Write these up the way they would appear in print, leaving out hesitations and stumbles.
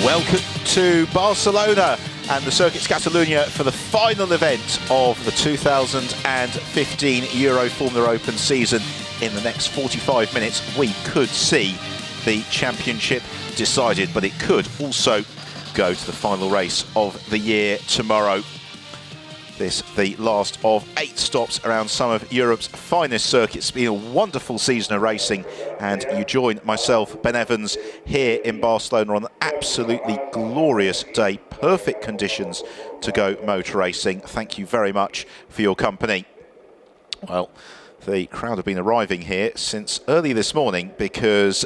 Welcome to Barcelona and the Circuit Catalunya for the final event of the 2015 Euro Formula Open season. In the next 45 minutes, we could see the championship decided, but it could also go to the final race of the year tomorrow. This, the last of 8 stops around some of Europe's finest circuits. It's been a wonderful season of racing, and you join myself, Ben Evans, here in Barcelona on an absolutely glorious day. Perfect conditions to go motor racing. Thank you very much for your company. Well, the crowd have been arriving here since early this morning because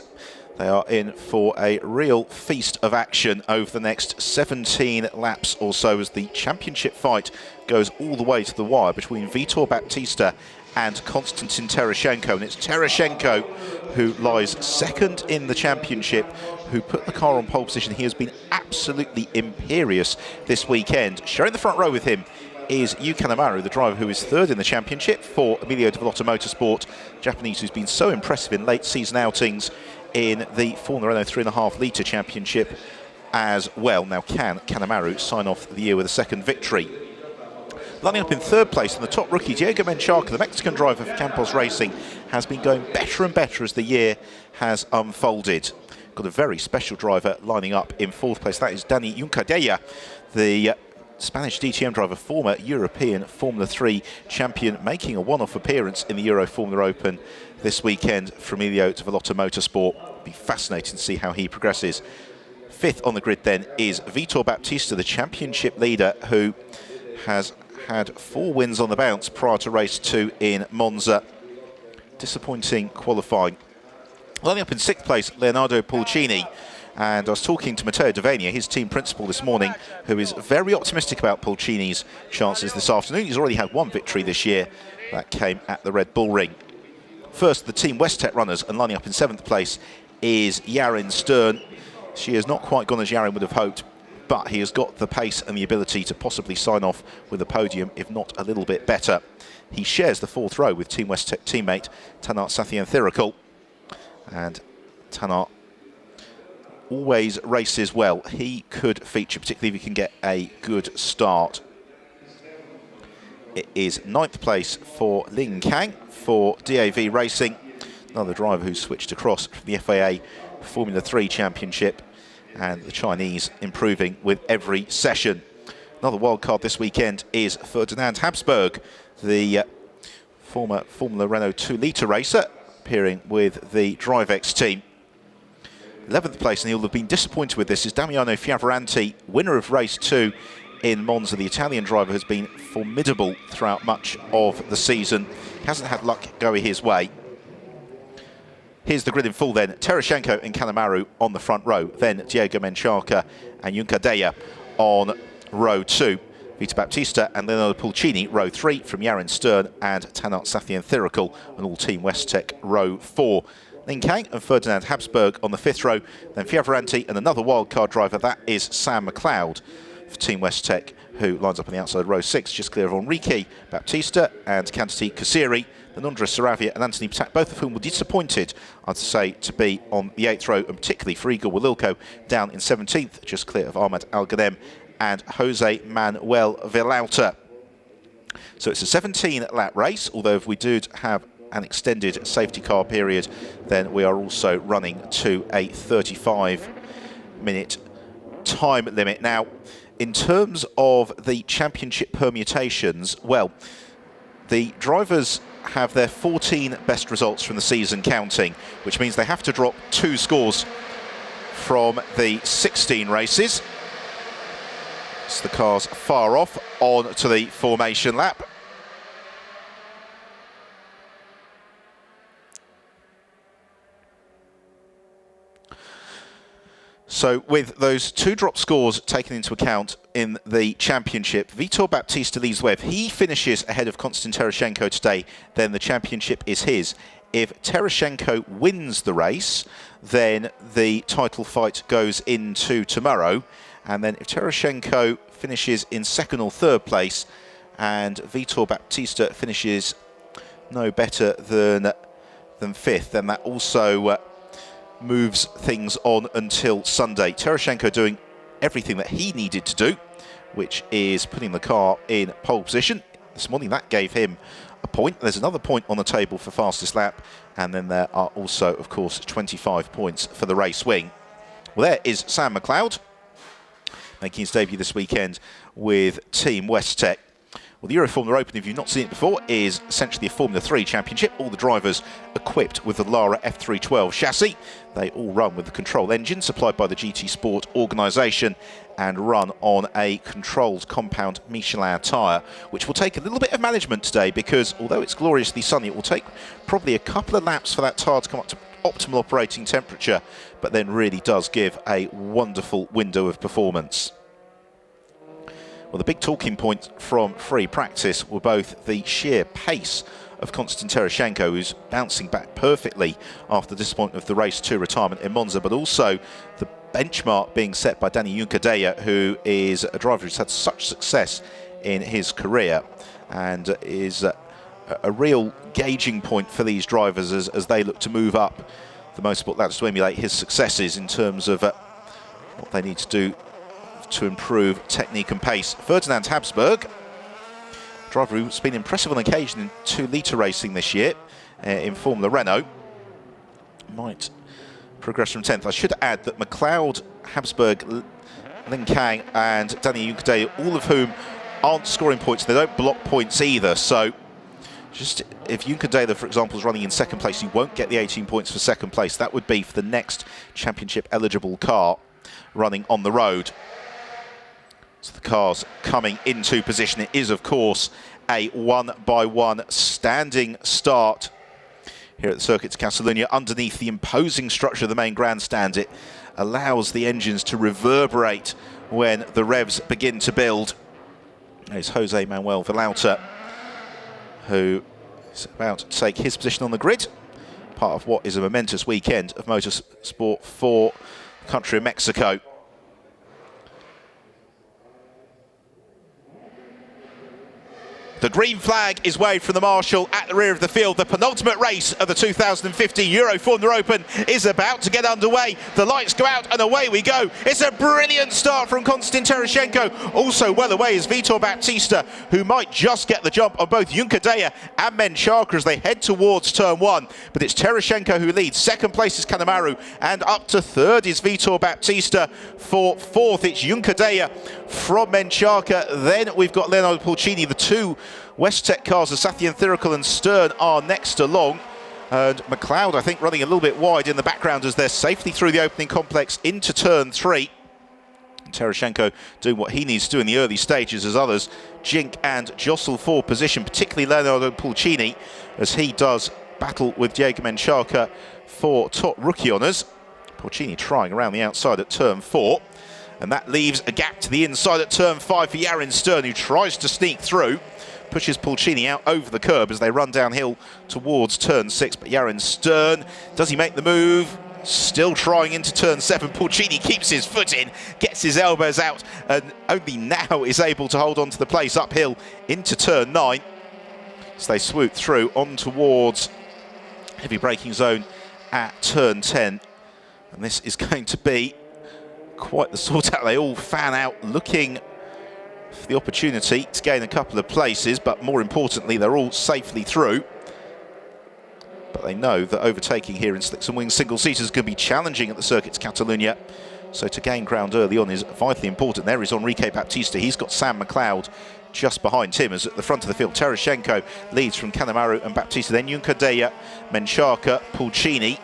they are in for a real feast of action over the next 17 laps or so as the championship fight goes all the way to the wire between Vitor Baptista and Konstantin Tereshchenko. And it's Tereshchenko who lies second in the championship, who put the car on pole position. He has been absolutely imperious this weekend. Sharing the front row with him is Yu Kanemaru, the driver who is third in the championship for Emilio de Villota Motorsport, Japanese who's been so impressive in late season outings in the Formula Renault 3.5 litre championship as well. Now, can Kanemaru sign off the year with a second victory? Lining up in third place, and the top rookie, Diego Menchaca, the Mexican driver for Campos Racing, has been going better and better as the year has unfolded. Got a very special driver lining up in fourth place. That is Dani Juncadella, the Spanish DTM driver, former European Formula 3 champion, making a one-off appearance in the Euro Formula Open this weekend for Emilio de Villota Motorsport. It'll be fascinating to see how he progresses. Fifth on the grid then is Vitor Baptista, the championship leader, who has had 4 wins on the bounce prior to race 2 in Monza. Disappointing qualifying. Lining up in 6th place, Leonardo Pulcini. And I was talking to Matteo Davenia, his team principal, this morning, who is very optimistic about Pulcini's chances this afternoon. He's already had 1 victory this year. That came at the Red Bull Ring. First, the Team Westtech runners, and lining up in 7th place is Yarin Stern. She has not quite gone as Yarin would have hoped, but he has got the pace and the ability to possibly sign off with a podium, if not a little bit better. He shares the 4th row with Team Westtech teammate Tanak Sathienthirakul. And Tanak always races well. He could feature, particularly if he can get a good start. It is 9th place for Ling Kang for DAV Racing, another driver who switched across from the FIA Formula 3 Championship, and the Chinese improving with every session. Another wildcard this weekend is Ferdinand Habsburg, the former Formula Renault 2 litre racer, appearing with the DriveX team. 11th place, and he'll have been disappointed with this, is Damiano Fioravanti, winner of race 2 in Monza. The Italian driver has been formidable throughout much of the season. He hasn't had luck go his way. Here's the grid in full then. Tereshchenko and Kanemaru on the front row. Then Diego Menchaca and Juncadella on row 2. Vitor Baptista and Leonardo Pulcini, row 3, from Yarin Stern and Tanak Sathienthirakul, and all Team Westtech, row 4. Ling Kang and Ferdinand Habsburg on the 5th row. Then Fioravanti and another wildcard driver, that is Sam McLeod for Team Westtech, who lines up on the outside row 6, just clear of Enrique Baptista and Cantati Kasiri. Then Andres Saravia and Anthony Patak, both of whom were disappointed, I'd say, to be on the 8th row, and particularly for Igor Walilko down in 17th, just clear of Ahmad Al-Ghanem and Jose Manuel Villalta. So it's a 17-lap race, although if we do have an extended safety car period, then we are also running to a 35-minute time limit. Now, in terms of the championship permutations, well, the drivers have their 14 best results from the season counting, which means they have to drop 2 scores from the 16 races. So the car's far off on to the formation lap. So with those 2 drop scores taken into account in the championship, Vitor Baptista leads the way. If he finishes ahead of Konstantin Tereshchenko today, then the championship is his. If Tereshchenko wins the race, then the title fight goes into tomorrow. And then if Tereshchenko finishes in 2nd or 3rd place and Vitor Baptista finishes no better than 5th, then that also moves things on until Sunday. Tereshchenko doing everything that he needed to do, which is putting the car in pole position. This morning that gave him a point. There's another point on the table for fastest lap, and then there are also, of course, 25 points for the race wing. Well, there is Sam McLeod, making his debut this weekend with Team Westtech. Well, the Euro Formula Open, if you've not seen it before, is essentially a Formula 3 championship. All the drivers equipped with the Lara F312 chassis. They all run with the control engine supplied by the GT Sport organisation and run on a controlled compound Michelin tyre, which will take a little bit of management today because although it's gloriously sunny, it will take probably a couple of laps for that tyre to come up to optimal operating temperature, but then really does give a wonderful window of performance. Well, the big talking point from free practice were both the sheer pace of Konstantin Tereshchenko, who's bouncing back perfectly after the disappointment of the race 2 retirement in Monza, but also the benchmark being set by Dani Juncadella, who is a driver who's had such success in his career and is a real gauging point for these drivers as they look to move up the motorsport ladder to emulate his successes in terms of what they need to do to improve technique and pace. Ferdinand Habsburg, driver who's been impressive on occasion in 2-litre racing this year in Formula Renault, might progress from 10th. I should add that McLeod, Habsburg, Lin Kang and Dani Juncadella, all of whom aren't scoring points, they don't block points either, so just if Juncadella, for example, is running in second place, you won't get the 18 points for second place. That would be for the next championship eligible car running on the road. So the car's coming into position. It is, of course, a one-by-one standing start here at the Circuit de Catalunya underneath the imposing structure of the main grandstand. It allows the engines to reverberate when the revs begin to build. There's Jose Manuel Villalta, who is about to take his position on the grid, part of what is a momentous weekend of motorsport for the country of Mexico. The green flag is waved from the marshal at the rear of the field. The penultimate race of the 2015 Euro Formula Open is about to get underway. The lights go out and away we go. It's a brilliant start from Konstantin Tereshchenko. Also well away is Vitor Baptista, who might just get the jump on both Juncadella and Menchaca as they head towards turn 1. But it's Tereshchenko who leads. Second place is Kanemaru, and up to third is Vitor Baptista. For fourth, it's Juncadella from Menchaca. Then we've got Leonardo Pulcini. The two Westtech cars, Sathian Thirikul and Stern, are next along. And McLeod, I think, running a little bit wide in the background as they're safely through the opening complex into turn 3. Tereshchenko doing what he needs to do in the early stages as others jink and jostle for position, particularly Leonardo Pulcini, as he does battle with Diego Menchaca for top rookie honours. Pulcini trying around the outside at turn 4. And that leaves a gap to the inside at turn 5 for Yarin Stern, who tries to sneak through. Pushes Pulcini out over the curb as they run downhill towards turn 6. But Yarin Stern, does he make the move? Still trying into turn 7. Pulcini keeps his foot in, gets his elbows out, and only now is able to hold on to the place uphill into turn 9. As they swoop through on towards heavy braking zone at turn 10. And this is going to be quite the sort out. They all fan out looking for the opportunity to gain a couple of places, but more importantly, they're all safely through. But they know that overtaking here in Slicks and Wings single-seaters is going to be challenging at the Circuit de Catalunya. So to gain ground early on is vitally important. There is Enrique Baptista. He's got Sam McLeod just behind him as at the front of the field. Tereshchenko leads from Kanemaru and Baptista. Then Juncadella, Menchaca, Pulcini,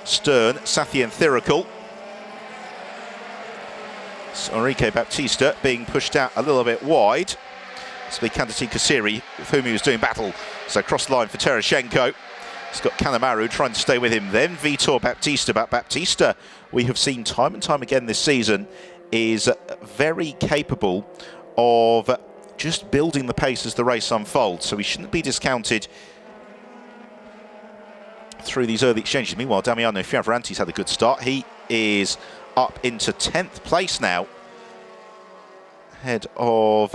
Stern, Sathian Thirikul. Enrique Baptista being pushed out a little bit wide. It's the Kandati Kasiri, with whom he was doing battle. So cross line for Tereshchenko. He's got Kanemaru trying to stay with him. Then Vitor Baptista. But Baptista, we have seen time and time again this season, is very capable of just building the pace as the race unfolds. So he shouldn't be discounted through these early exchanges. Meanwhile, Damiano Fioravanti's had a good start. He is up into 10th place now, ahead of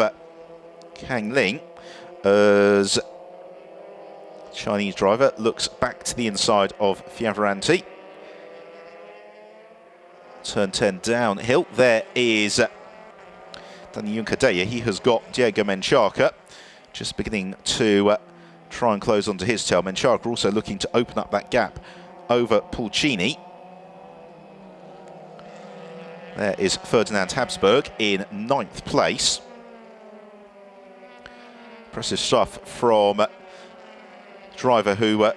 Kang Ling, as Chinese driver looks back to the inside of Fioravanti. turn 10 downhill. There is Dani Juncadella. He has got Diego Menchaca just beginning to try and close onto his tail. Menchaca also looking to open up that gap over Pulcini. There is Ferdinand Habsburg in 9th place. Impressive stuff from driver who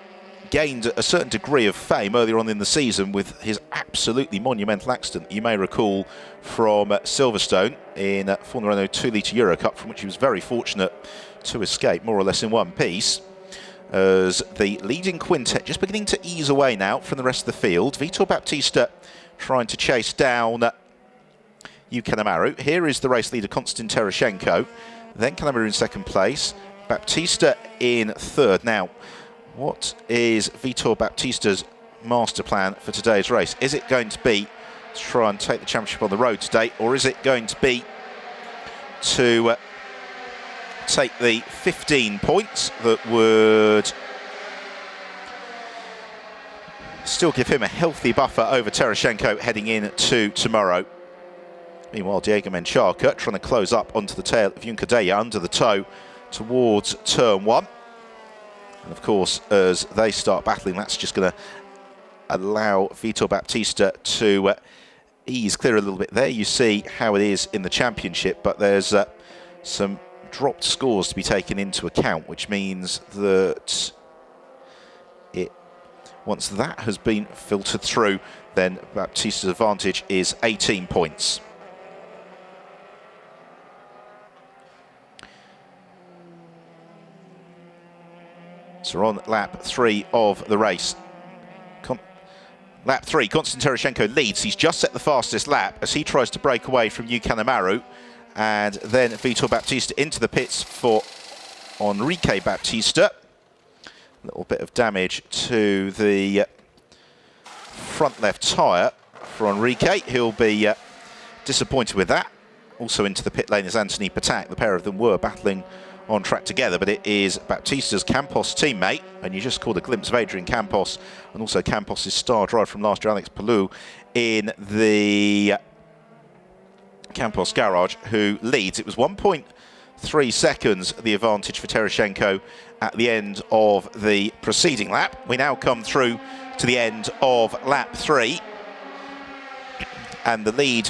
gained a certain degree of fame earlier on in the season with his absolutely monumental accident you may recall from Silverstone in Formula Renault 2-litre Euro Cup, from which he was very fortunate to escape more or less in one piece. As the leading quintet just beginning to ease away now from the rest of the field. Vitor Baptista trying to chase down Yu Kanemaru. Here is the race leader Konstantin Tereshchenko. Then Kanemaru in 2nd place. Baptista in 3rd. Now, what is Vitor Baptista's master plan for today's race? Is it going to be to try and take the championship on the road today, or is it going to be to take the 15 points that would still give him a healthy buffer over Tereshchenko heading in to tomorrow? Meanwhile, Diego Menchaca trying to close up onto the tail of Juncadella under the toe towards turn 1. And of course, as they start battling, that's just going to allow Vitor Baptista to ease clear a little bit. There you see how it is in the championship, but there's some dropped scores to be taken into account, which means that once that has been filtered through, then Baptista's advantage is 18 points. So we're on lap 3 of the race. Lap 3, Konstantin Tereshchenko leads. He's just set the fastest lap as he tries to break away from Yu Kanemaru. And then Vitor Baptista into the pits for Enrique Baptista. A little bit of damage to the front left tyre for Enrique. He'll be disappointed with that. Also into the pit lane is Anthony Patak. The pair of them were battling on track together, but it is Baptista's Campos teammate, and you just caught a glimpse of Adrian Campos and also Campos' star driver from last year, Alex Palou, in the Campos garage, who leads. It was 1.3 seconds the advantage for Tereshchenko at the end of the preceding lap. We now come through to the end of lap 3, and the lead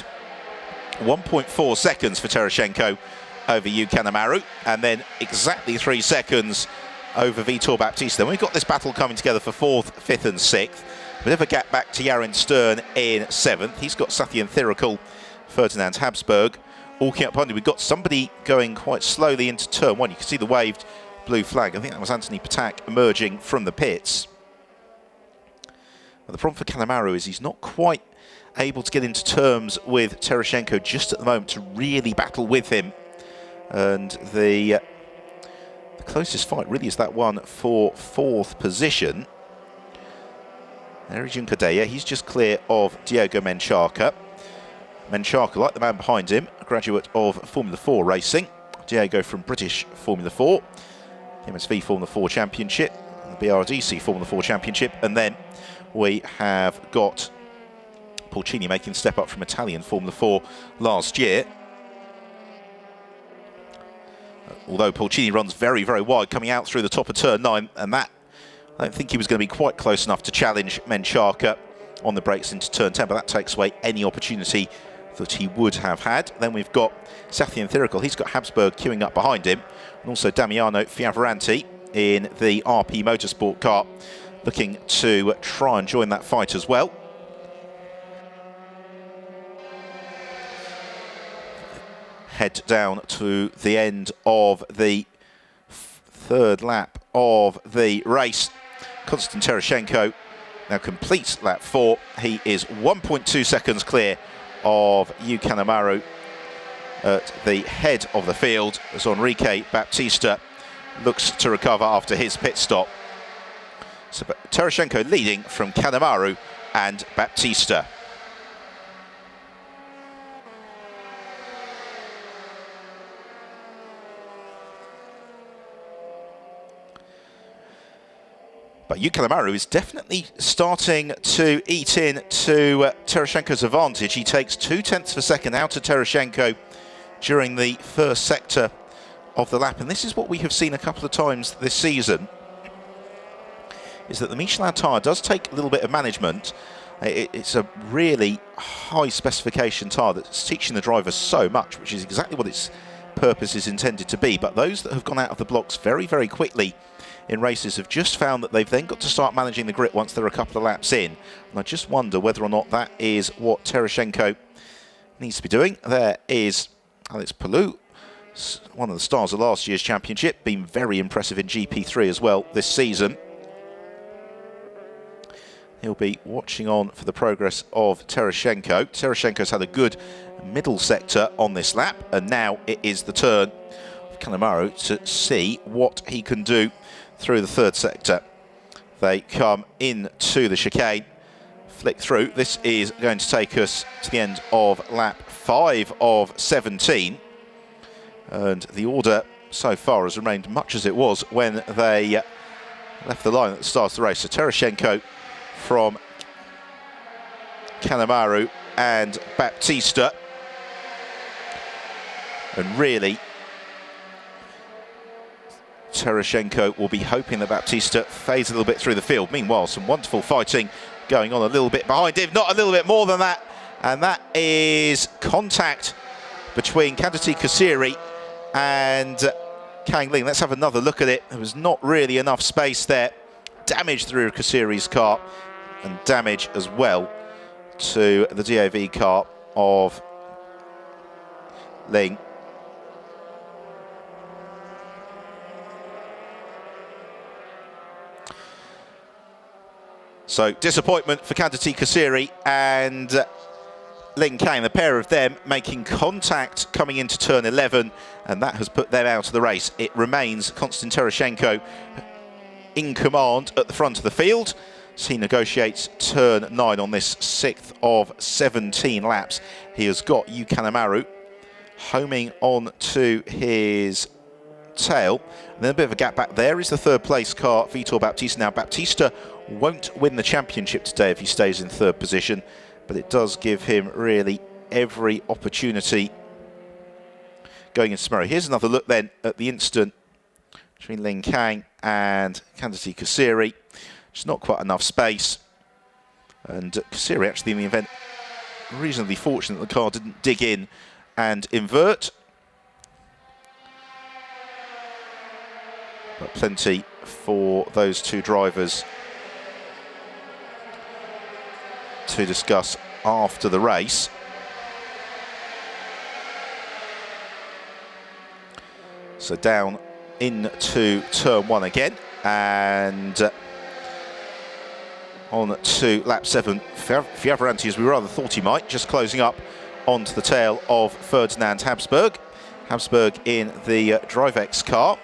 1.4 seconds for Tereshchenko over Yu Kanemaru, and then exactly 3 seconds over Vitor Baptista. Then we've got this battle coming together for 4th, 5th and 6th. Bit of a gap back to Yaron Stern in 7th. He's got Sathian Thirikul, Ferdinand Habsburg walking up behind him. We've got somebody going quite slowly into turn 1. You can see the waved blue flag. I think that was Anthony Patak emerging from the pits. But the problem for Kanemaru is he's not quite able to get into terms with Tereshchenko just at the moment to really battle with him. And the closest fight really is that one for 4th position. There is Juncadella. He's just clear of Diego Menchaca. Menchaca, like the man behind him, a graduate of Formula 4 racing. Diego from British Formula 4, the MSV Formula 4 Championship, the BRDC Formula 4 Championship. And then we have got Pulcini making the step up from Italian Formula 4 last year. Although Pulcini runs very, very wide coming out through the top of turn 9, and that, I don't think he was going to be quite close enough to challenge Menchaca on the brakes into turn 10, but that takes away any opportunity that he would have had. Then we've got Sathian Thirikul. He's got Habsburg queuing up behind him, and also Damiano Fioravanti in the RP Motorsport car looking to try and join that fight as well. Head down to the end of the 3rd lap of the race. Konstantin Tereshchenko now completes lap 4. He is 1.2 seconds clear of Yu Kanemaru at the head of the field as Enrique Baptista looks to recover after his pit stop. So Tereshchenko leading from Kanemaru and Baptista. But Kanemaru is definitely starting to eat into Tereshchenko's advantage. He takes 0.2 of a second out of Tereshchenko during the first sector of the lap. And this is what we have seen a couple of times this season, is that the Michelin tyre does take a little bit of management. It's a really high specification tyre that's teaching the driver so much, which is exactly what its purpose is intended to be. But those that have gone out of the blocks very, very quickly in races have just found that they've then got to start managing the grip once they're a couple of laps in. And I just wonder whether or not that is what Tereshchenko needs to be doing. There is Alex Palou, one of the stars of last year's championship, been very impressive in GP3 as well this season. He'll be watching on for the progress of Tereshchenko. Tereshchenko's had a good middle sector on this lap, and now it is the turn of Kanemaru to see what he can do through the third sector. They come into the chicane, flick through. This is going to take us to the end of lap 5 of 17. And the order so far has remained much as it was when they left the line at the start of the race. So Tereshchenko from Kanemaru and Baptista. And really, Tereshchenko will be hoping that Baptista fades a little bit through the field. Meanwhile, some wonderful fighting going on a little bit behind him, not a little bit more than that. And that is contact between Kandati Kasiri and Kang Ling. Let's have another look at it. There was not really enough space there. Damage through Kasiri's car and damage as well to the DAV car of Ling. So disappointment for Kandati Kasiri and Ling Kang, the pair of them making contact coming into turn 11, and that has put them out of the race. It remains Konstantin Tereshchenko in command at the front of the field. So he negotiates turn 9 on this 6th of 17 laps. He has got Kanemaru homing on to his tail. And then a bit of a gap back there is the third place car, Vitor Baptista. Now Baptista won't win the championship today if he stays in third position, but it does give him really every opportunity going into tomorrow. Here's another look then at the incident between Ling Kang and Kandati Kasiri. Just not quite enough space. And Kasiri actually in the event reasonably fortunate that the car didn't dig in and invert. But plenty for those two drivers to discuss after the race. So down into turn 1 again, and on to lap 7. Fioravanti, as we rather thought he might, just closing up onto the tail of Ferdinand Habsburg. Habsburg in the DriveX car.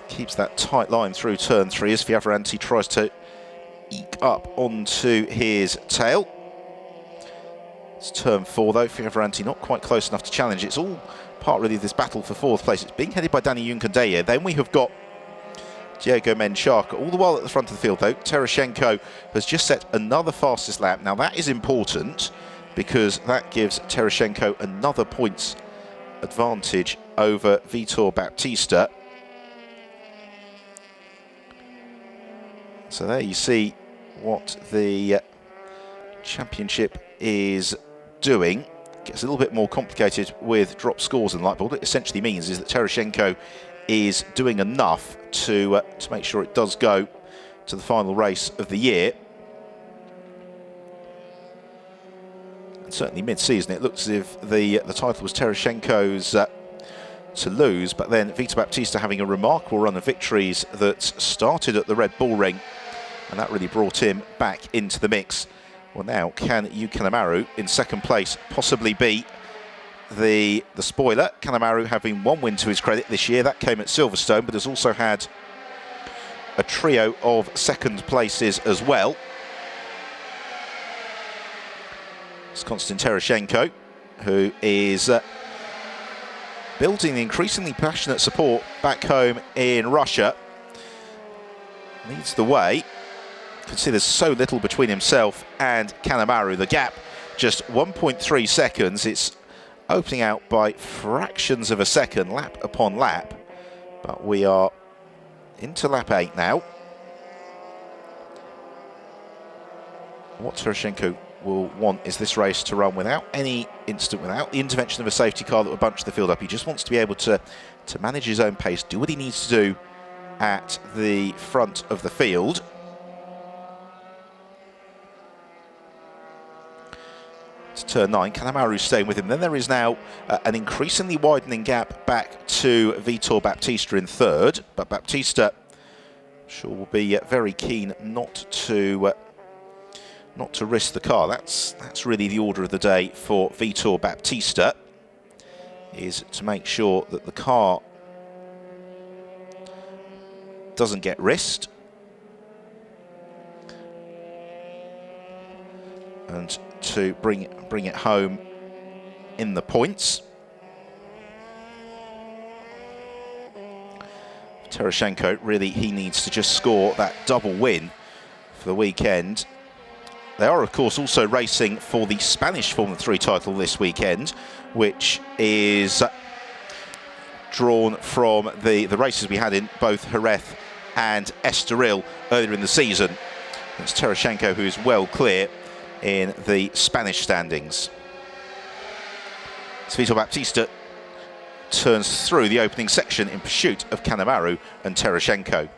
Keeps that tight line through turn 3 as Fioravanti tries to eke up onto his tail. It's turn 4 though. Fioravanti not quite close enough to challenge. It's all part really of this battle for 4th place. It's being headed by Danny Juncadella. Then we have got Diego Menchaca. All the while at the front of the field though, Tereshchenko has just set another fastest lap. Now that is important because that gives Tereshchenko another points advantage over Vitor Baptista. So there you see what the championship is doing. Gets a little bit more complicated with drop scores and like, but what it essentially means is that Tereshchenko is doing enough to make sure it does go to the final race of the year. And certainly mid-season it looks as if the title was Tereshchenko's to lose, but then Vitor Baptista having a remarkable run of victories that started at the Red Bull Ring, and that really brought him back into the mix. Well, now can Kanemaru in second place possibly be the spoiler? Kanemaru having one win to his credit this year, that came at Silverstone, but has also had a trio of second places as well. It's Konstantin Tereshchenko, who is building increasingly passionate support back home in Russia. Leads the way. You can see there's so little between himself and Kanemaru. The gap just 1.3 seconds. It's opening out by fractions of a second, lap upon lap. But we are into lap 8 now. What Tereshchenko will want is this race to run without any incident, without the intervention of a safety car that would bunch the field up. He just wants to be able to manage his own pace, do what he needs to do at the front of the field. To turn 9, Kanemaru staying with him. Then there is now an increasingly widening gap back to Vitor Baptista in third, but Baptista, I'm sure, will be very keen not to risk the car. That's really the order of the day for Vitor Baptista, is to make sure that the car doesn't get risked, and to bring it home in the points. Tereshchenko, really, he needs to just score that double win for the weekend. They are, of course, also racing for the Spanish Formula 3 title this weekend, which is drawn from the races we had in both Jerez and Estoril earlier in the season. It's Tereshchenko who is well clear in the Spanish standings. Vitor Baptista turns through the opening section in pursuit of Kanemaru and Tereshchenko.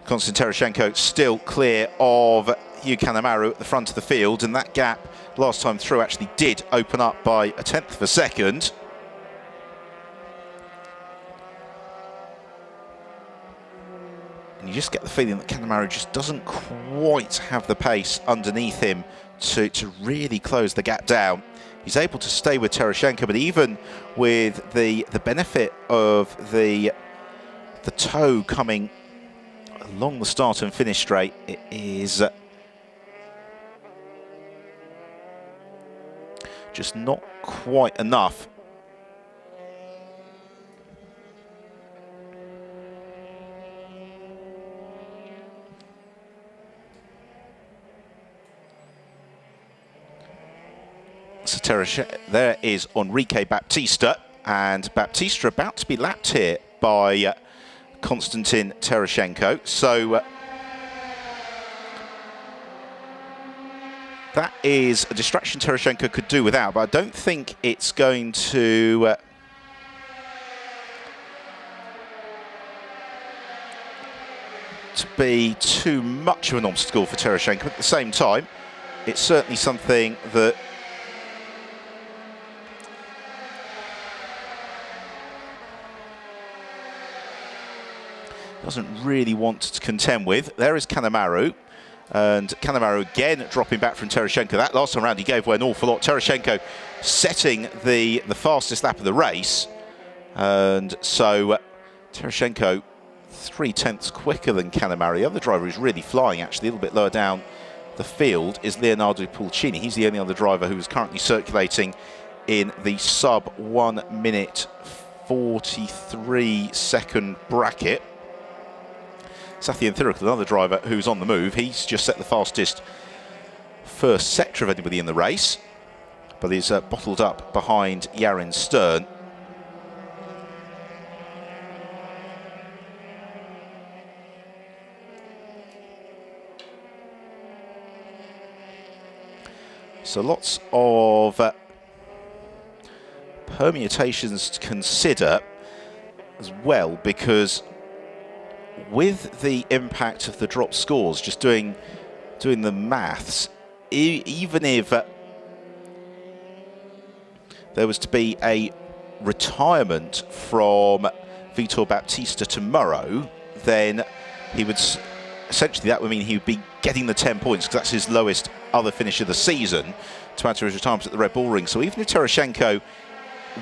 Konstantin Tereshchenko still clear of Yu Kanemaru at the front of the field, and that gap last time through actually did open up by 1/10 of a second. And you just get the feeling that Kanemaru just doesn't quite have the pace underneath him to really close the gap down. He's able to stay with Tereshchenko, but even with the benefit of the toe coming along the start and finish straight, it is just not quite enough. So there is Enrique Baptista, and Baptista about to be lapped here by Konstantin Tereshchenko. So that is a distraction Tereshchenko could do without, but I don't think it's going to be too much of an obstacle for Tereshchenko. At the same time, it's certainly something that doesn't really want to contend with. There is Kanemaru, and Kanemaru again dropping back from Tereshchenko. That last time round he gave away an awful lot. Tereshchenko setting the fastest lap of the race, and so Tereshchenko 0.3 quicker than Kanemaru. The other driver who's really flying, actually, a little bit lower down the field, is Leonardo Pulcini. He's the only other driver who is currently circulating in the sub 1 minute 43 second bracket. Sathian Thirikul, another driver who's on the move. He's just set the fastest first sector of anybody in the race, but he's bottled up behind Yarin Stern. So lots of permutations to consider as well, because with the impact of the drop scores, just doing the maths, even if there was to be a retirement from Vitor Baptista tomorrow, then he would essentially, that would mean he would be getting the 10 points, because that's his lowest other finish of the season, to add to his retirement at the Red Bull Ring. So even if Tereshchenko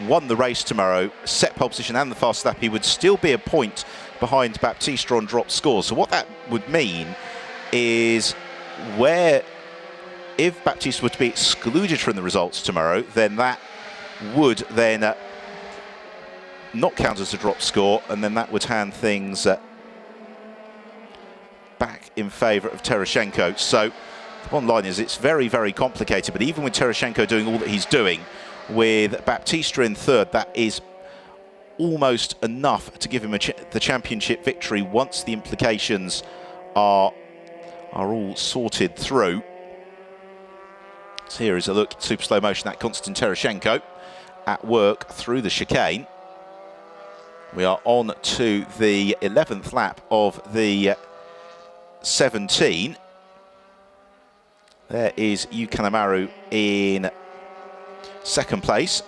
won the race tomorrow, set pole position and the fast lap, he would still be a point behind Baptista on drop scores. So what that would mean is if Baptista were to be excluded from the results tomorrow, then that would then not count as a drop score, and then that would hand things back in favour of Tereshchenko. So the bottom line is it's very, very complicated, but even with Tereshchenko doing all that he's doing, with Baptista in third, that is almost enough to give him the championship victory once the implications are all sorted through. So here is a look, super slow motion, at Konstantin Tereshchenko at work through the chicane. We are on to the 11th lap of the 17. There is Yu Kanemaru in second place.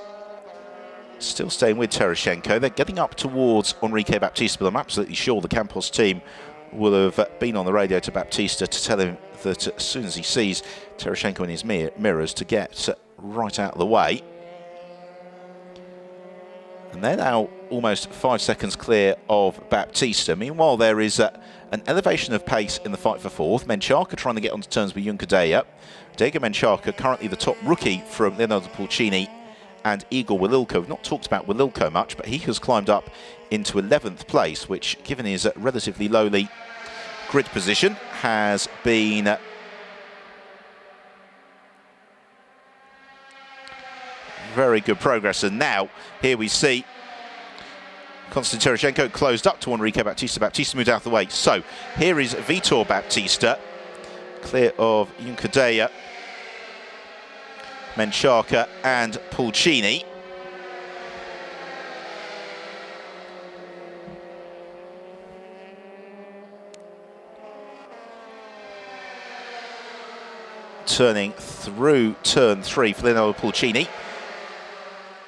Still staying with Tereshchenko. They're getting up towards Enrique Baptista, but I'm absolutely sure the Campos team will have been on the radio to Baptista to tell him that as soon as he sees Tereshchenko in his mirrors, to get right out of the way. And they're now almost 5 seconds clear of Baptista. Meanwhile, there is an elevation of pace in the fight for fourth. Menchaca trying to get onto terms with Junqueira. Diego Menchaca, currently the top rookie from Leonardo Pulcini and Igor Wililko. We've not talked about Wililko much, but he has climbed up into 11th place, which, given his relatively lowly grid position, has been very good progress. And now here we see Konstantin Tereshchenko closed up to Enrique Baptista. Baptista moved out of the way. So here is Vitor Baptista, clear of Junqueira, Menchaca and Pulcini. Turning through turn 3 for Leonardo Pulcini.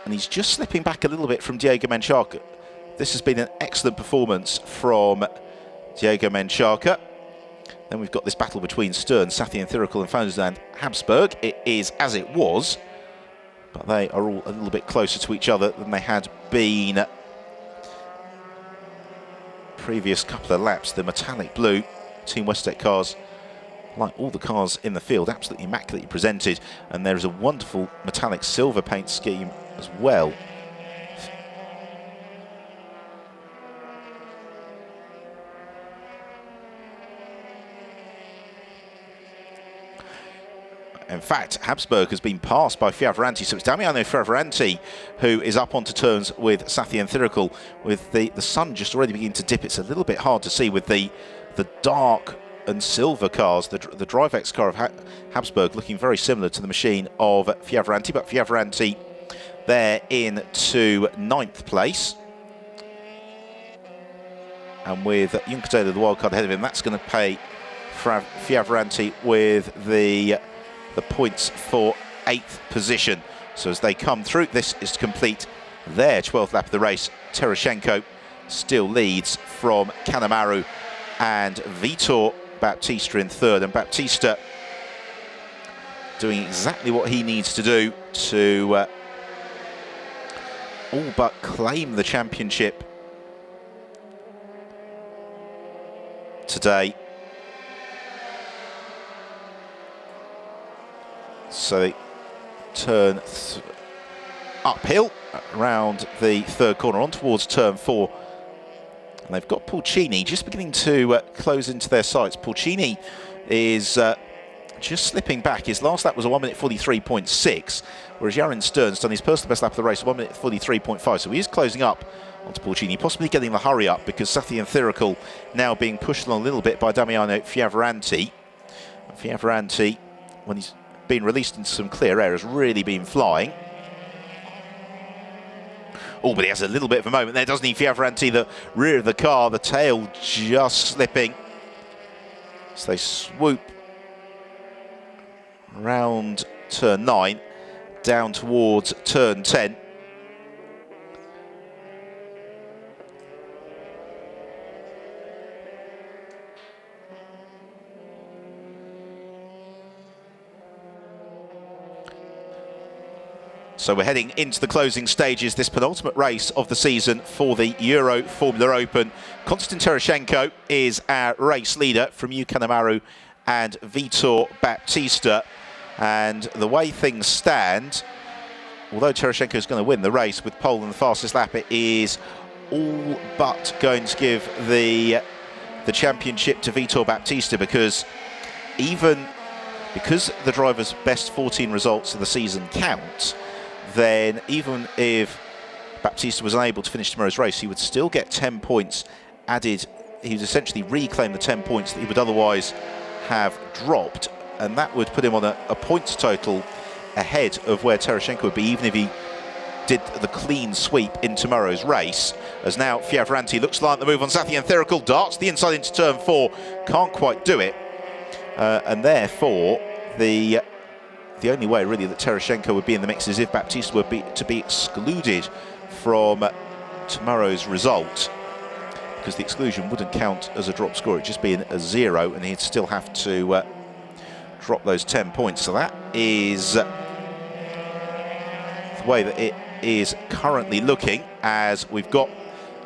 And he's just slipping back a little bit from Diego Menchaca. This has been an excellent performance from Diego Menchaca. Then we've got this battle between Stern, Sathyan Thirikul and Ferdinand Habsburg. It is as it was, but they are all a little bit closer to each other than they had been previous couple of laps. The metallic blue Team Westec cars, like all the cars in the field, absolutely immaculately presented, and there is a wonderful metallic silver paint scheme as well. In fact, Habsburg has been passed by Fioravanti, so it's Damiano Fioravanti who is up onto terms with Sathyan Thirikul. With the sun just already beginning to dip, it's a little bit hard to see with the dark and silver cars. The DriveX car of Habsburg looking very similar to the machine of Fioravanti, but Fioravanti there into 9th place. And with Junqueira, the wildcard ahead of him, that's going to pay Fioravanti with the points for 8th position. So as they come through, this is to complete their 12th lap of the race. Tereshchenko still leads from Kanemaru and Vitor Baptista in third. And Baptista doing exactly what he needs to do to all but claim the championship today. So they turn uphill around the third corner on towards turn 4. And they've got Pulcini just beginning to close into their sights. Pulcini is just slipping back. His last lap was a 1 minute 43.6, whereas Yaron Stern's done his personal best lap of the race, 1 minute 43.5. So he is closing up onto Pulcini, possibly getting the hurry up because Sathyan Thirikul now being pushed along a little bit by Damiano Fioravanti. Fioravanti, when he's been released into some clear air, has really been flying. Oh, but he has a little bit of a moment there, doesn't he? Fioravanti, the rear of the car, the tail just slipping. So they swoop around turn 9, down towards turn 10. So we're heading into the closing stages, this penultimate race of the season for the Euro Formula Open. Konstantin Tereshchenko is our race leader from Yu Kanemaru and Vitor Baptista. And the way things stand, although Tereshchenko is going to win the race with pole in the fastest lap, it is all but going to give the championship to Vitor Baptista, because the driver's best 14 results of the season count, then even if Baptista was unable to finish tomorrow's race, he would still get 10 points added. He would essentially reclaim the 10 points that he would otherwise have dropped, and that would put him on a points total ahead of where Tereshchenko would be, even if he did the clean sweep in tomorrow's race. As now Fioravanti looks like the move on Sathyan Thirikul, darts the inside into turn 4, can't quite do it, and therefore the only way really that Tereshchenko would be in the mix is if Baptista would be to be excluded from tomorrow's result, because the exclusion wouldn't count as a drop score, it'd just be a 0, and he'd still have to drop those 10 points. So that is the way that it is currently looking, as we've got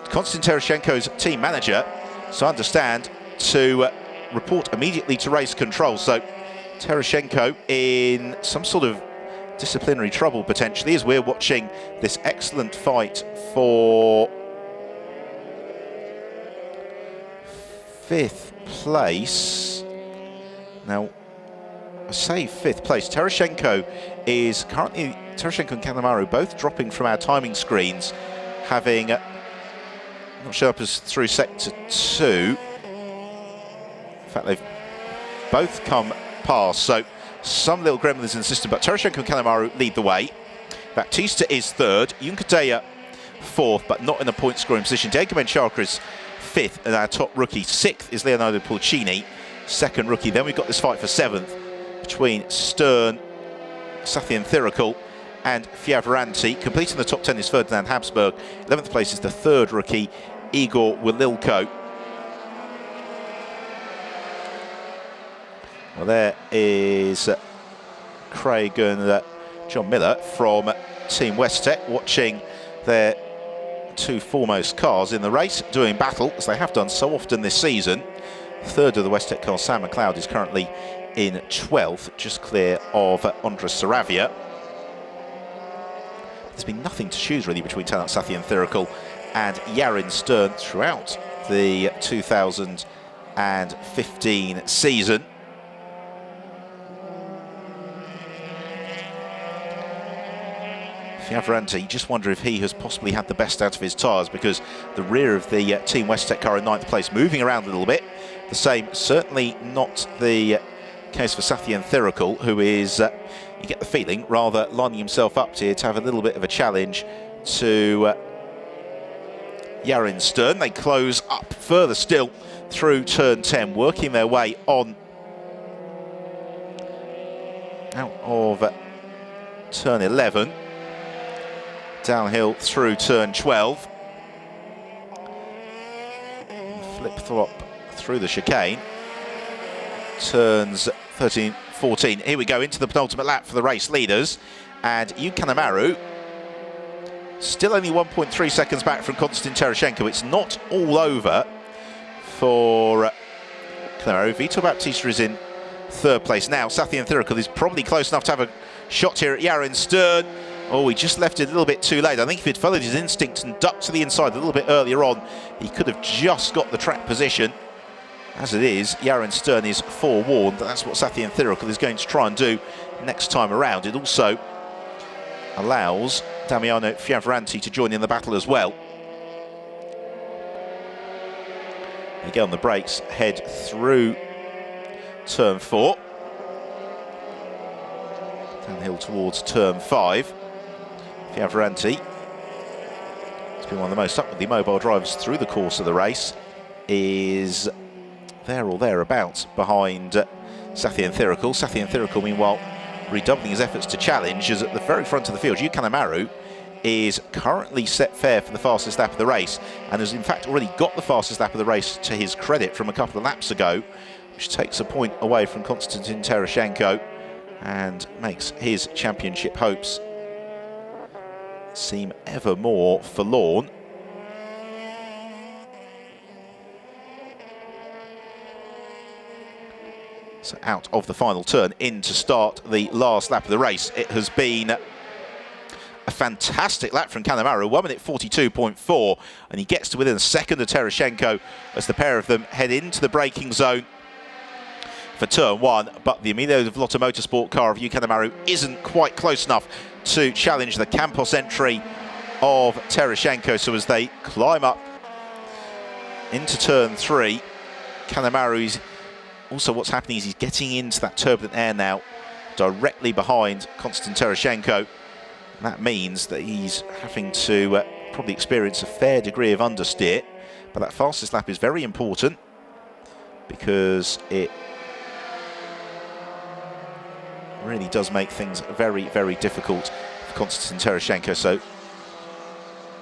Konstantin Tereshchenko's team manager, so I understand, to report immediately to race control. So Tereshchenko in some sort of disciplinary trouble potentially, as we're watching this excellent fight for 5th place. Now, I say 5th place. Tereshchenko and Kanemaru both dropping from our timing screens, having not shown up as through sector 2. In fact, they've both come past, so some little gremlins in the system, but Tereshchenko and Kanemaru lead the way. Baptista is 3rd, Junckadea 4th, but not in a point scoring position. Diego Menchaca is 5th, and our top rookie. 6th is Leonardo Pulcini, 2nd rookie. Then we've got this fight for 7th between Stern, Sathyan Thirikul and Fioravanti. Completing the top 10 is Ferdinand Habsburg. 11th place is the 3rd rookie, Igor Wililko. Well, there is Craig and John Miller from Team Westech watching their 2 foremost cars in the race doing battle, as they have done so often this season. 3rd of the Westech cars, Sam McLeod, is currently in 12th, just clear of Andres Saravia. There's been nothing to choose really between talent Sathyan Thirikul and Yarin Stern throughout the 2015 season. Fioravanti, just wonder if he has possibly had the best out of his tyres, because the rear of the Team Westech car in 9th place, moving around a little bit. The same, certainly not the case for Sathyan Thirikul, who is, you get the feeling, rather lining himself up here to have a little bit of a challenge to Yarin Stern. They close up further still through turn 10, working their way on out of turn 11. Downhill through turn 12. Flip-flop through the chicane. Turns 13, 14. Here we go into the penultimate lap for the race leaders. And Yu Kanemaru still only 1.3 seconds back from Konstantin Tereshchenko. It's not all over for Kanemaru. Vitor Baptista is in 3rd place. Now, Sathyan Thirikul is probably close enough to have a shot here at Yarin Stern. Oh, he just left it a little bit too late. I think if he'd followed his instinct and ducked to the inside a little bit earlier on, he could have just got the track position. As it is, Yarin Stern is forewarned that that's what Sathyan Thirikul is going to try and do next time around. It also allows Damiano Fioravanti to join in the battle as well. They get on the brakes, head through turn 4. Downhill towards turn 5. Fioravanti has been one of the most upwardly mobile drivers through the course of the race, is there or thereabouts behind Sathyan Thirikul. Sathyan Thirikul, meanwhile, redoubling his efforts to challenge, is at the very front of the field. Yu Kanemaru is currently set fair for the fastest lap of the race, and has in fact already got the fastest lap of the race to his credit from a couple of laps ago, which takes a point away from Konstantin Tereshchenko and makes his championship hopes seem ever more forlorn. So out of the final turn, in to start the last lap of the race. It has been a fantastic lap from Kanemaru, 1 minute 42.4, and he gets to within a second of Tereshchenko as the pair of them head into the braking zone for turn 1. But the Emilio Villotto Motorsport car of Yuki Kanemaru isn't quite close enough to challenge the Campos entry of Tereshchenko. So as they climb up into turn 3, Kanemaru's also, what's happening is he's getting into that turbulent air now, directly behind Konstantin Tereshchenko. And that means that he's having to probably experience a fair degree of understeer. But that fastest lap is very important because it really does make things very, very difficult for Konstantin Tereshchenko. So,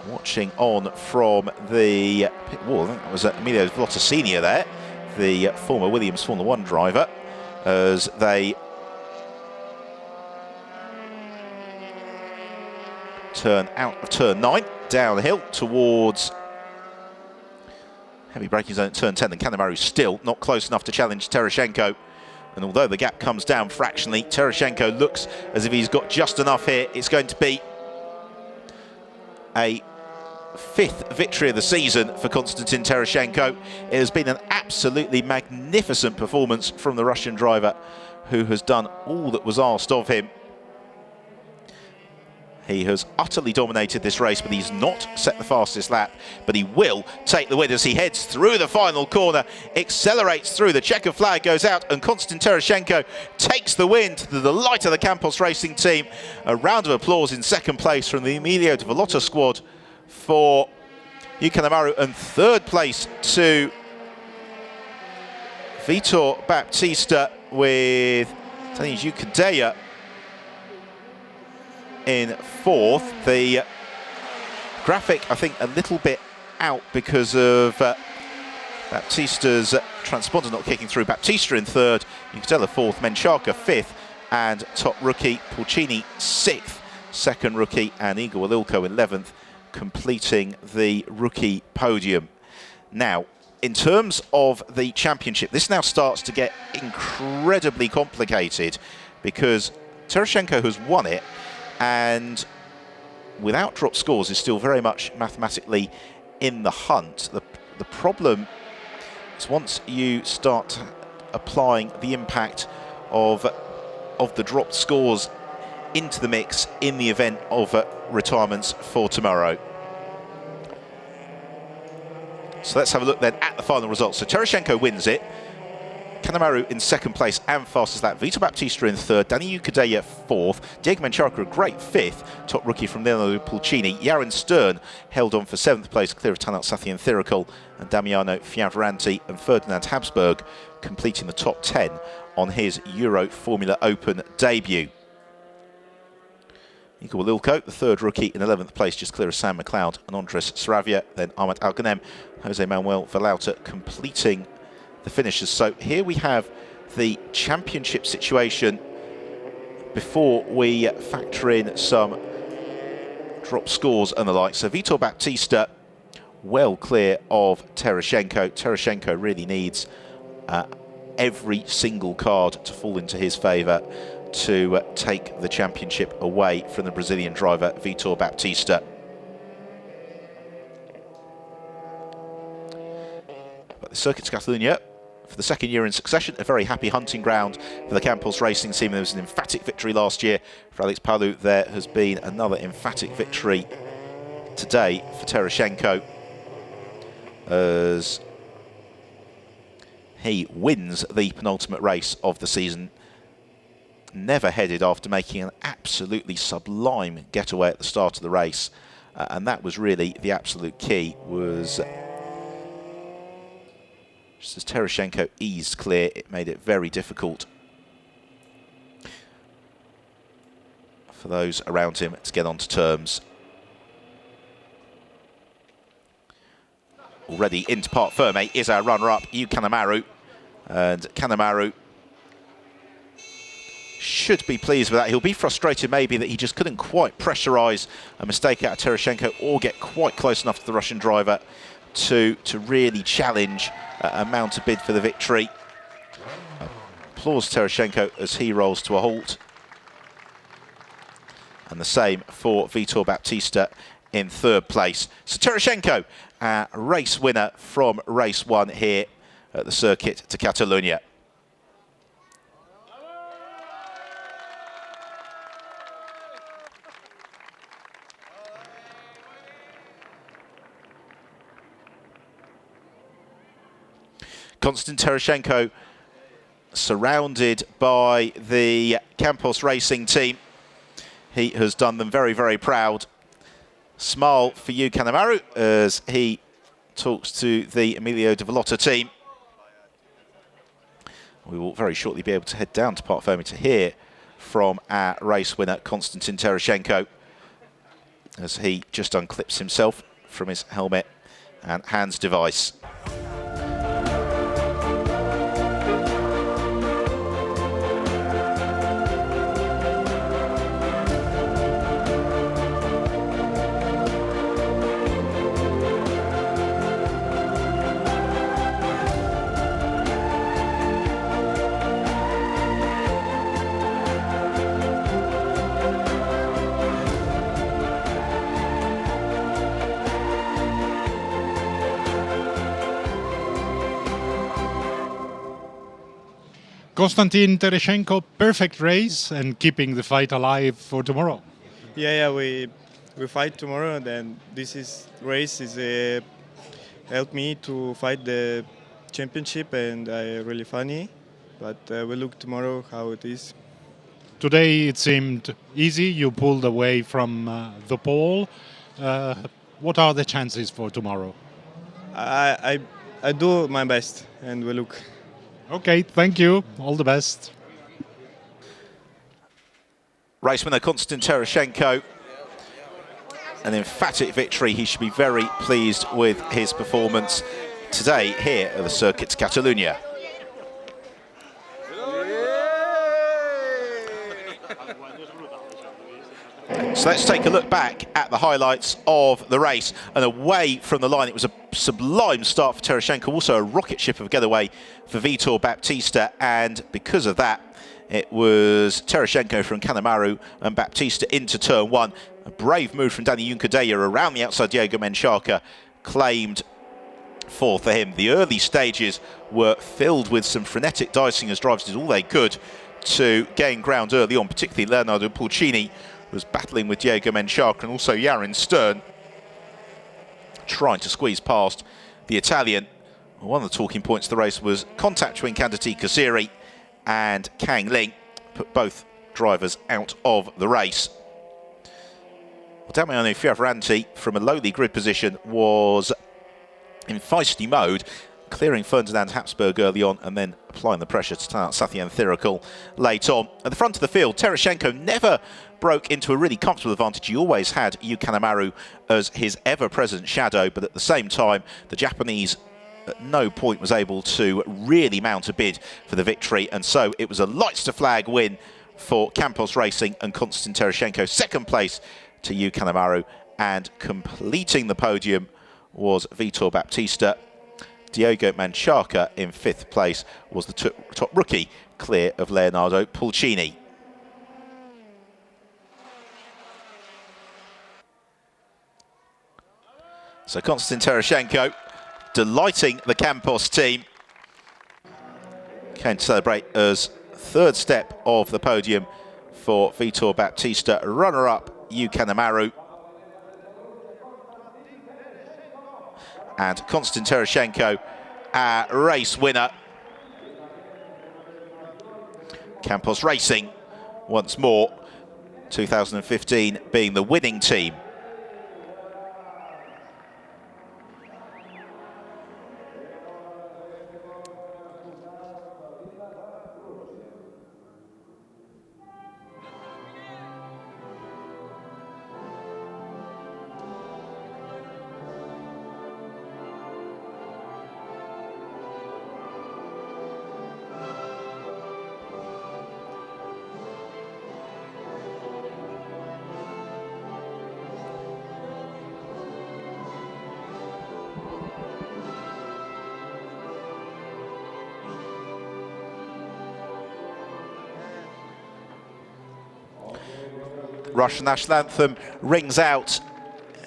watching on from the pit wall, I think that was Emilio Villotto Senior there, the former Williams Formula 1 driver, as they turn out of turn 9, down the hill towards heavy braking zone at turn 10. And Kanemaru still not close enough to challenge Tereshchenko. And although the gap comes down fractionally, Tereshchenko looks as if he's got just enough here. It's going to be a 5th victory of the season for Konstantin Tereshchenko. It has been an absolutely magnificent performance from the Russian driver, who has done all that was asked of him. He has utterly dominated this race, but he's not set the fastest lap. But he will take the win as he heads through the final corner, accelerates through, the checkered flag goes out, and Konstantin Tereshchenko takes the win to the delight of the Campos Racing team. A round of applause in second place from the Emilio de Villotto squad for Yuki Kanemaru, and third place to Vitor Baptista, with Denis Ukadea in fourth. The graphic, I think, a little bit out because of Baptista's transponder not kicking through. Baptista in third, Ukadea fourth, Menchaca fifth, and top rookie Pulcini sixth. Second rookie and Igor Walilko 11th, completing the rookie podium. Now, in terms of the championship, this now starts to get incredibly complicated because Tereshchenko has won it, and without drop scores is still very much mathematically in the hunt. The problem is once you start applying the impact of the dropped scores into the mix in the event of retirements for tomorrow. So let's have a look then at the final results. So Tereshchenko wins it. Kanemaru in second place and fastest lap. Vitor Baptista in third. Denis Ukadea fourth. Diego Menchaca a great fifth. Top rookie from Leonardo Pulcini. Yaron Stern held on for seventh place, clear of Tanat Sathi and Thirikol, and Damiano Fioravanti and Ferdinand Habsburg completing the top 10 on his Euro Formula Open debut. Igor Walilko, the third rookie, in 11th place, just clear of Sam McLeod and Andres Saravia. Then Ahmad Al-Ghanem, Jose Manuel Valauta completing the finishes. So here we have the championship situation before we factor in some drop scores and the like. So Vitor Baptista well clear of Tereshchenko. Tereshchenko really needs every single card to fall into his favour to take the championship away from the Brazilian driver Vitor Baptista. But the Circuit Catalunya, for the second year in succession, a very happy hunting ground for the Campos Racing team. There was an emphatic victory last year for Alex Palou. There has been another emphatic victory today for Tereshchenko as he wins the penultimate race of the season. Never headed after making an absolutely sublime getaway at the start of the race, and that was really the absolute key, was just as Tereshchenko eased clear, it made it very difficult for those around him to get onto terms. Already into Parc Ferme is our runner-up, Yuki Kanemaru, and Kanemaru should be pleased with that. He'll be frustrated maybe that he just couldn't quite pressurise a mistake out of Tereshchenko or get quite close enough to the Russian driver to really challenge and mount a bid for the victory. Applause Tereshchenko as he rolls to a halt. And the same for Vitor Baptista in third place. So Tereshchenko, race winner from race 1 here at the Circuit de Catalunya. Konstantin Tereshchenko surrounded by the Campos Racing team. He has done them very, very proud. Smile for you, Kanemaru, as he talks to the Emilio de Vallota team. We will very shortly be able to head down to Parc Fermé to hear from our race winner, Konstantin Tereshchenko, as he just unclips himself from his helmet and hands device. Konstantin Tereshchenko, perfect race and keeping the fight alive for tomorrow. Yeah, we fight tomorrow. Then race is helped me to fight the championship, and really funny. But we look tomorrow how it is. Today it seemed easy. You pulled away from the pole. What are the chances for tomorrow? I do my best, and we look. Okay, thank you. All the best. Race winner Konstantin Tereshchenko. An emphatic victory. He should be very pleased with his performance today here at the Circuit de Catalunya. So let's take a look back at the highlights of the race. And away from the line, it was a sublime start for Tereshchenko, also a rocket ship of a getaway for Vitor Baptista. And because of that, it was Tereshchenko from Kanemaru and Baptista into turn 1. A brave move from Danny Juncadella around the outside. Diego Menchaca claimed fourth for him. The early stages were filled with some frenetic dicing as drivers did all they could to gain ground early on, particularly Leonardo Pulcini was battling with Diego Menchaca and also Yaron Stern trying to squeeze past the Italian. One of the talking points of the race was contact between Kandati Kaziri and Kang Ling, put both drivers out of the race. Well, Damiano Fioravanti from a lowly grid position was in feisty mode, clearing Ferdinand Habsburg early on and then applying the pressure to Sathian Thirakul late on. At the front of the field, Tereshchenko never broke into a really comfortable advantage. He always had Yu Kanemaru as his ever-present shadow, but at the same time, the Japanese at no point was able to really mount a bid for the victory, and so it was a lights-to-flag win for Campos Racing and Konstantin Tereshchenko. Second place to Yu Kanemaru, and completing the podium was Vitor Baptista. Diego Menchaca in fifth place was the top rookie, clear of Leonardo Pulcini. So Konstantin Tereshchenko delighting the Campos team. Came to celebrate as third step of the podium for Vitor Baptista. Runner-up Yu Kanemaru. And Konstantin Tereshchenko, our race winner. Campos Racing, once more, 2015 being the winning team. Russian national anthem rings out.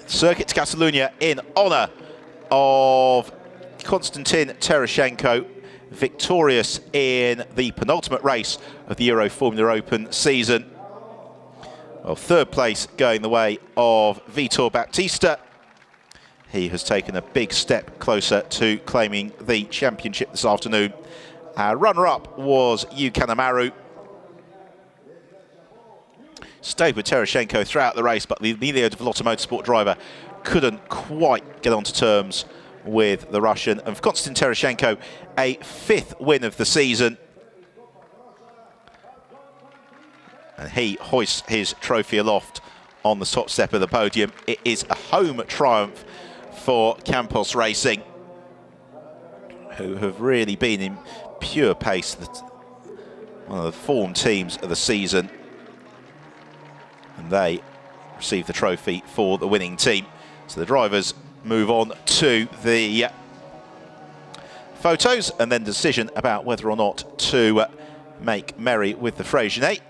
Circuit to Catalunya in honour of Konstantin Tereshchenko, victorious in the penultimate race of the Euro Formula Open season. Well, third place going the way of Vitor Baptista. He has taken a big step closer to claiming the championship this afternoon. Runner-up was Yukan Amaru. Stayed with Tereshchenko throughout the race, but the Emilio Dell'Otto Motorsport driver couldn't quite get onto terms with the Russian. And for Konstantin Tereshchenko, a 5th win of the season. And he hoists his trophy aloft on the top step of the podium. It is a home triumph for Campos Racing, who have really been in pure pace, one of the form teams of the season. And they receive the trophy for the winning team. So the drivers move on to the photos and then decision about whether or not to make merry with the Freycinet.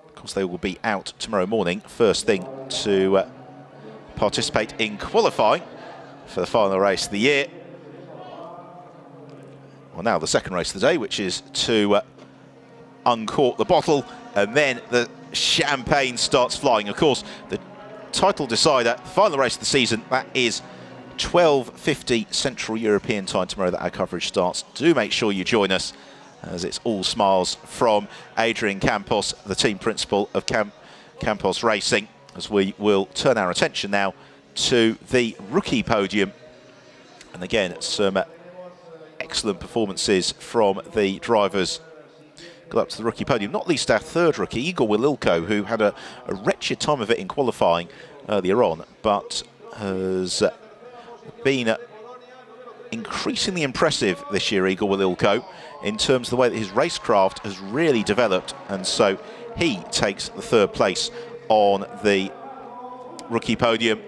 Of course, they will be out tomorrow morning, first thing, to participate in qualifying for the final race of the year. Well, now the second race of the day, which is to uncork the bottle, and then the champagne starts flying. Of course, the title decider, the final race of the season, that is 12:50 Central European time tomorrow that our coverage starts. Do make sure you join us, as it's all smiles from Adrian Campos, the team principal of Campos Racing, as we will turn our attention now to the rookie podium. And again, some excellent performances from the drivers got up to the rookie podium, not least our third rookie, Igor Wililko, who had a wretched time of it in qualifying earlier on, but has been increasingly impressive this year, Igor Wililko, in terms of the way that his racecraft has really developed, and so he takes the third place on the rookie podium.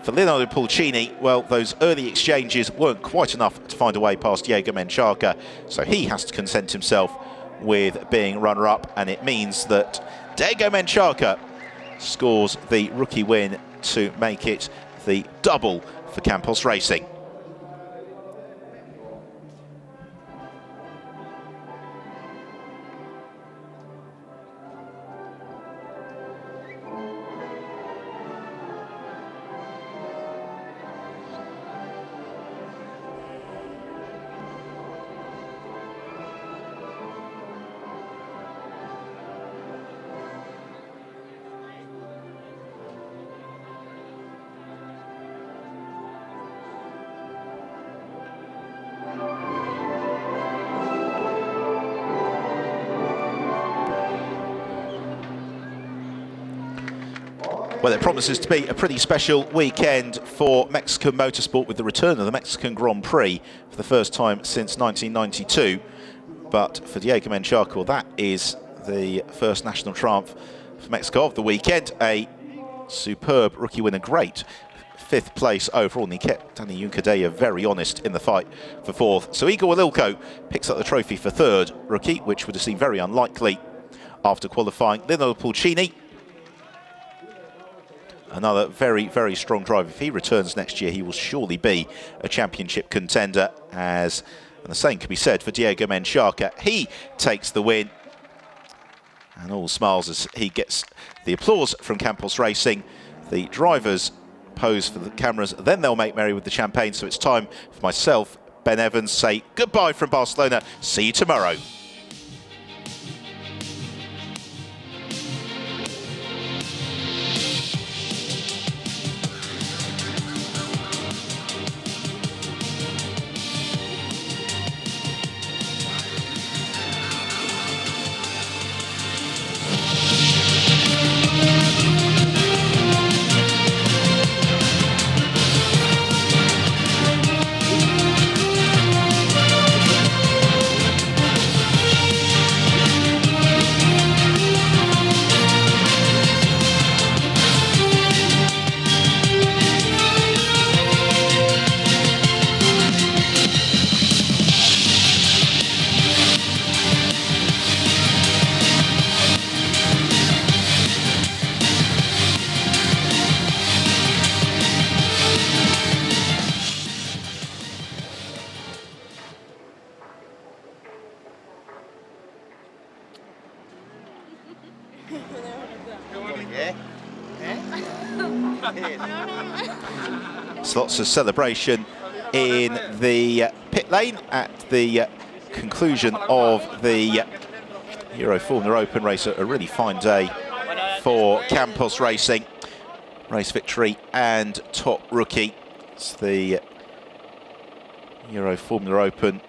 For Leonardo Pulcini, well, those early exchanges weren't quite enough to find a way past Diego Menchaca, so he has to content himself with being runner-up, and it means that Diego Menchaca scores the rookie win to make it the double for Campos Racing. Well, it promises to be a pretty special weekend for Mexican motorsport, with the return of the Mexican Grand Prix for the first time since 1992. But for Diego Menchaca, well, that is the first national triumph for Mexico of the weekend. A superb rookie winner, great 5th place overall, and he kept Danny Juncadella very honest in the fight for 4th. So Igor Wililko picks up the trophy for 3rd rookie, which would have seemed very unlikely after qualifying. Leonardo Pulcini, another very, very strong driver. If he returns next year, he will surely be a championship contender, and the same can be said for Diego Menchaca. He takes the win, and all smiles as he gets the applause from Campos Racing. The drivers pose for the cameras, then they'll make merry with the champagne. So it's time for myself, Ben Evans, say goodbye from Barcelona. See you tomorrow. So lots of celebration in the pit lane at the conclusion of the Euro Formula Open race. A really fine day for Campos Racing. Race victory and top rookie. It's the Euro Formula Open